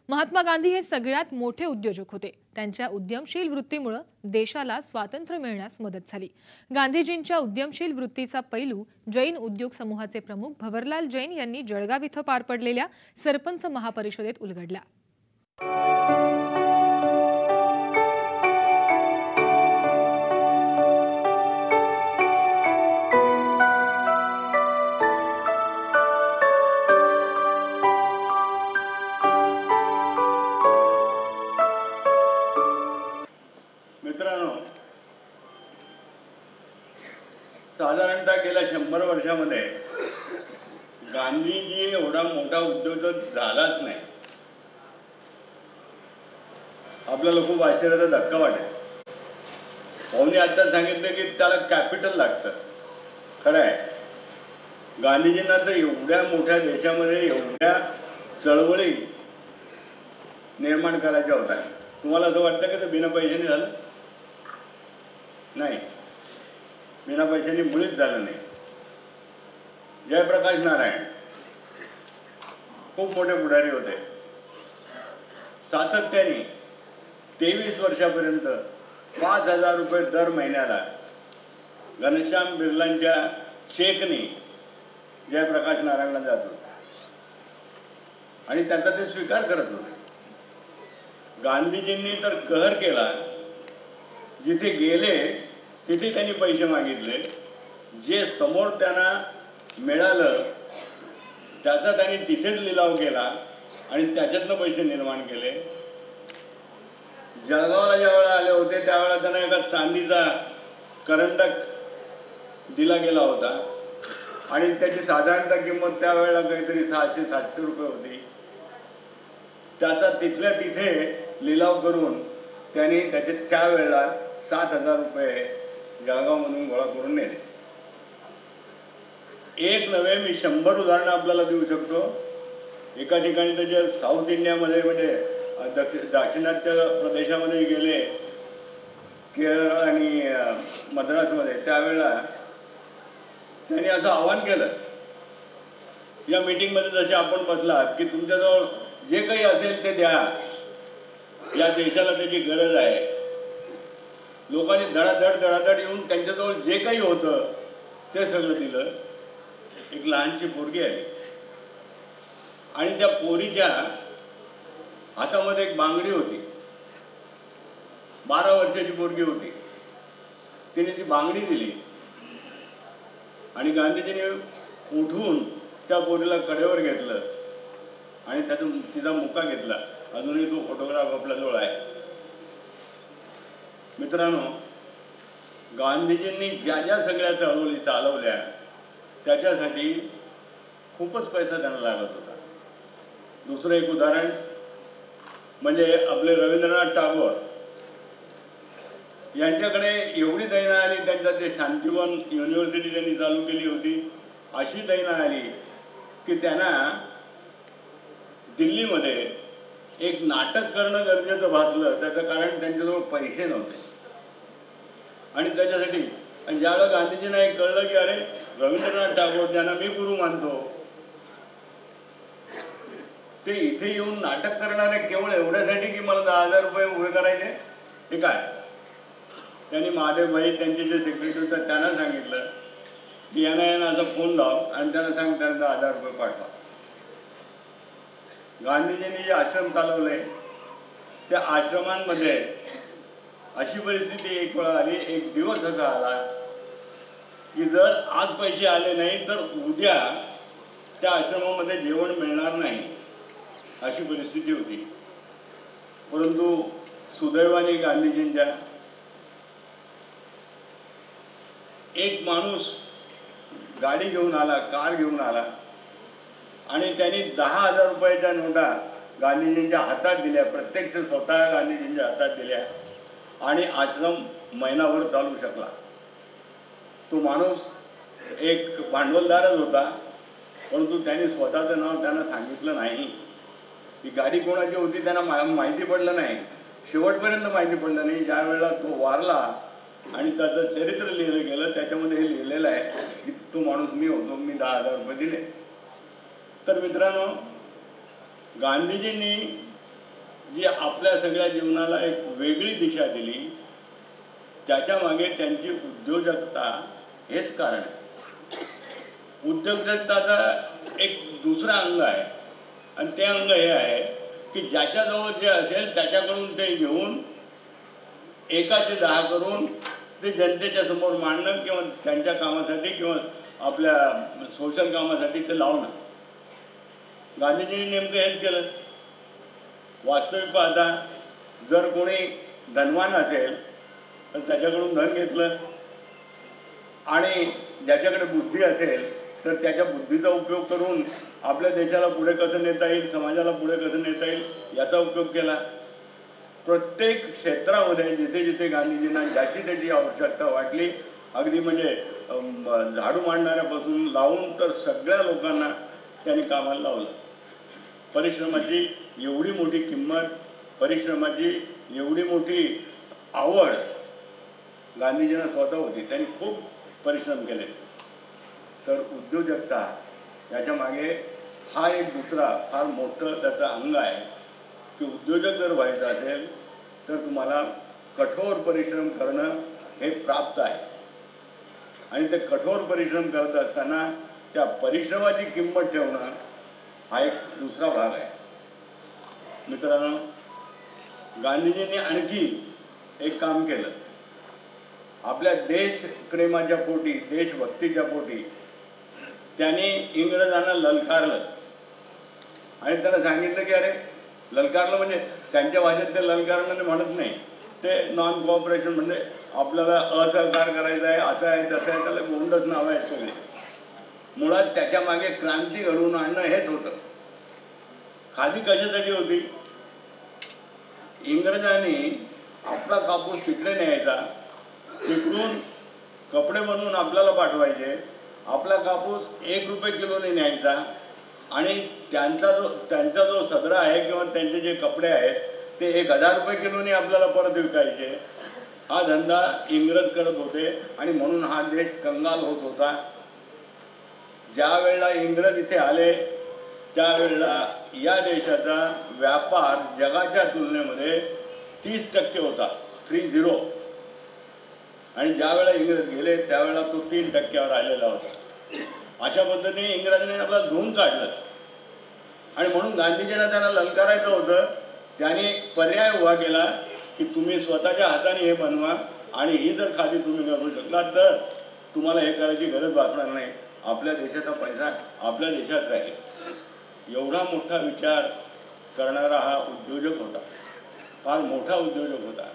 महात्मा गांधी हे सगळ्यात मोठे उद्योजक होते। त्यांच्या उद्यमशील वृत्तीमुळे देशाला स्वातंत्र्य मिळण्यास मदत झाली। गांधीजींच्या उद्यमशील वृत्तीचा पैलू जैन उद्योग समूहाचे प्रमुख भवरलाल जैन यांनी जळगाव इथं पार पडलेल्या सरपंच महापरिषदेत उलगडला। मित्रांनो, साधारणतः गेल्या 100 वर्षामध्ये गांधीजी एवढा मोठा उद्योजक झालाच नाही। आपल्याला खूप आश्चर्याचा धक्का वाटेल। भाऊनी आता सांगितलं की त्याला कॅपिटल लागतं। खरं आहे, गांधीजींना तर एवढ्या मोठ्या देशामध्ये एवढ्या चळवळी निर्माण करायच्या होत्या। तुम्हाला असं वाटतं की ते बिना पैशाने झालं? नाही, बिना पैशाने मुळीच झालं नाही। जयप्रकाश नारायण खूप मोठे पुढारी होते। सातत्याने 23 वर्षापर्यंत 5000 रुपये दर महिन्याला घनश्याम बिर्लांच्या चेकने जयप्रकाश नारायणला जात होते आणि त्यांचा ते स्वीकार करत होते। गांधीजींनी तर कहर केला, जिथे गेले तिथे त्यांनी पैसे मागितले। जे समोर त्यांना मिळालं त्याचा त्यांनी तिथेच लिलाव केला आणि त्याच्यातनं पैसे निर्माण केले। जळगावला ज्यावेळेला आले होते त्यावेळेला त्यांना एका चांदीचा करंडक दिला गेला होता आणि त्याची साधारणतः किंमत त्यावेळेला काहीतरी 600-700 रुपये होती। त्याचा तिथल्या तिथे लिलाव करून त्यांनी त्याचे त्यावेळेला 7000 रुपये जळगावमधून गोळा करून नेले। एक नव्हे, मी 100 उदाहरणं आपल्याला देऊ शकतो। एका ठिकाणी त्याचे साऊथ इंडियामध्ये म्हणजे दाक्षिणात्य प्रदेशामध्ये गेले, केरळ आणि मद्रासमध्ये, त्यावेळेला त्यांनी असं आवाहन केलं, या मीटिंगमध्ये जसे आपण बसलात की तुमच्याजवळ जे काही असेल ते द्या, या देशाला त्याची गरज आहे। लोकांनी धडाधड येऊन त्यांच्याजवळ जे काही होतं ते सगळं दिलं। एक लहानशी पोरगी आली आणि त्या पोरीच्या हातामध्ये एक बांगडी होती। 12 वर्षाची पोरगी होती। तिने ती बांगडी दिली आणि गांधीजींनी उठून त्या पोरीला कडेवर घेतलं आणि तिचा मुका घेतला। अजूनही तो फोटोग्राफ आपल्याजवळ आहे। मित्रांनो, गांधीजींनी ज्या ज्या सगळ्या चळवळी चालवल्या त्याच्यासाठी खूपच पैसा त्यांना लागत होता। दुसरं एक उदाहरण म्हणजे आपले रवींद्रनाथ टागोर यांच्याकडे एवढी दैना आली, त्यांच्या ते शांतिवन युनिव्हर्सिटी त्यांनी चालू केली होती, अशी दैना आली की त्यांना दिल्लीमध्ये एक नाटक करणं गरजेचं भासलं। त्याचं कारण त्यांच्याजवळ पैसे नव्हते आणि त्याच्यासाठी ज्यावेळेला गांधीजींना एक कळलं की अरे रवींद्रनाथ टागोर ज्यांना मी गुरु मानतो ते इथे येऊन नाटक करणार आहे केवळ एवढ्यासाठी की मला 10,000 रुपये उभे करायचे, हे काय? त्यांनी महादेव भाई त्यांचे जे सेक्रेटरी होते त्यांना सांगितलं की यांना असा फोन लाव आणि त्यांना सांग त्यांना 10,000 रुपये पाठवा। गांधीजींनी जे आश्रम चालवले त्या आश्रमांमध्ये अशी परिस्थिती एक वेळा आली, एक दिवस असा आला की जर आज पैसे आले नाही तर उद्या त्या आश्रमामध्ये जेवण मिळणार नाही, अशी परिस्थिती होती। परंतु सुदैवाने गांधीजींच्या एक माणूस गाडी घेऊन आला, कार घेऊन आला आणि त्यांनी 10,000 रुपयाच्या नोटा गांधीजींच्या हातात दिल्या, प्रत्यक्ष स्वतः गांधीजींच्या हातात दिल्या आणि आश्रम महिनाभर चालू शकला। तो माणूस एक भांडवलदारच होता, परंतु त्यांनी स्वतःचं नाव त्यांना सांगितलं नाही। ही गाडी कोणाची होती त्यांना माहिती पडलं नाही, शेवटपर्यंत माहिती पडलं नाही। ज्या वेळेला तो वारला आणि त्याचं चरित्र लिहिलं गेलं त्याच्यामध्ये हे लिहिलेलं आहे की तो माणूस मी होतो, मी 10,000 रुपये दिले। तर मित्रांनो, गांधीजींनी जी आपल्या सगळ्या जीवनाला एक वेगळी दिशा दिली, त्याच्या मागे त्यांची उद्योजकता हेच कारण आहे. उद्योजकताचा एक दुसरा अंग आहे आणि ते अंग हे आहे की ज्याच्याजवळ जे असेल त्याच्याकडून ते घेऊन एकाचे 10 करून ते जनतेच्या समोर मांडणं किंवा त्यांच्या कामासाठी किंवा आपल्या सोशल कामासाठी ते लावणं. गांधीजींनी नेमकं हेच केलं. वास्तविक पाहता जर कोणी धनवान असेल तर त्याच्याकडून धन घेतलं आणि ज्याच्याकडे बुद्धी असेल तर त्याच्या बुद्धीचा उपयोग करून आपल्या देशाला पुढे कसं नेता येईल, समाजाला पुढे कसं नेता येईल याचा उपयोग केला. प्रत्येक क्षेत्रामध्ये जिथे जिथे गांधीजींना ज्याची त्याची आवश्यकता वाटली, अगदी म्हणजे झाडू मांडणाऱ्यापासून लावून तर सगळ्या लोकांना त्यांनी कामाला लावलं. परिश्रमाची एवढी मोठी किंमत, परिश्रमाची एवढी मोठी आवड गांधीजींना स्वतः होती. त्यांनी खूप परिश्रम केले. तर उद्योजकता याच्या मागे हा एक दुसरा फार मोठं त्याचं अंग आहे की उद्योजक जर व्हायचं असेल तर तुम्हाला कठोर परिश्रम करणं हे प्राप्त आहे. आणि ते कठोर परिश्रम करत असताना त्या परिश्रमाची किंमत ठेवणं हा एक दुसरा भाग आहे. मित्रांनो, गांधीजींनी आणखी एक काम केलं. आपल्या देशप्रेमाच्या पोटी, देशभक्तीच्या पोटी त्यांनी इंग्रजांना ललकारलं आणि त्यांना सांगितलं की अरे, ललकारलं म्हणजे त्यांच्या भाषेत ते ललकारणं म्हणत नाही, ते नॉन कोऑपरेशन, म्हणजे आपल्याला असहकार करायचं आहे, असं आहे तसं आहे, त्याला गोंडच नाव आहेत सगळे. मुळात त्याच्या मागे क्रांती घडवून आणणं हेच होतं. खादी कशासाठी होती? इंग्रजांनी आपला कापूस तिकडे न्यायचा, तिकडून कपडे बनवून आपल्याला पाठवायचे, आपला कापूस 1 रुपये किलोने न्यायचा आणि त्यांचा जो सदरा आहे किंवा त्यांचे जे कपडे आहेत ते 1000 रुपये किलोने आपल्याला परत विकायचे. हा धंदा इंग्रज करत होते आणि म्हणून हा देश कंगाल होत होता. ज्या वेळेला इंग्रज इथे आले त्यावेळेला या देशाचा व्यापार जगाच्या तुलनेमध्ये 30% होता, 30. आणि ज्या वेळेला इंग्रज गेले त्यावेळेला तो 3%वर आलेला होता. अशा पद्धतीने इंग्रजांनी आपल्याला धुवून काढलं आणि म्हणून गांधीजींना त्यांना ललकारायचं होतं. त्यांनी एक पर्याय उभा केला की तुम्ही स्वतःच्या हाताने हे बनवा आणि ही जर खादी तुम्ही करू शकलात तर तुम्हाला हे करायची गरज भासणार नाही, आपल्या देशाचा पैसा आपल्या देशात राहील. एवढा मोठा विचार करणारा हा उद्योजक होता, फार मोठा उद्योजक होता.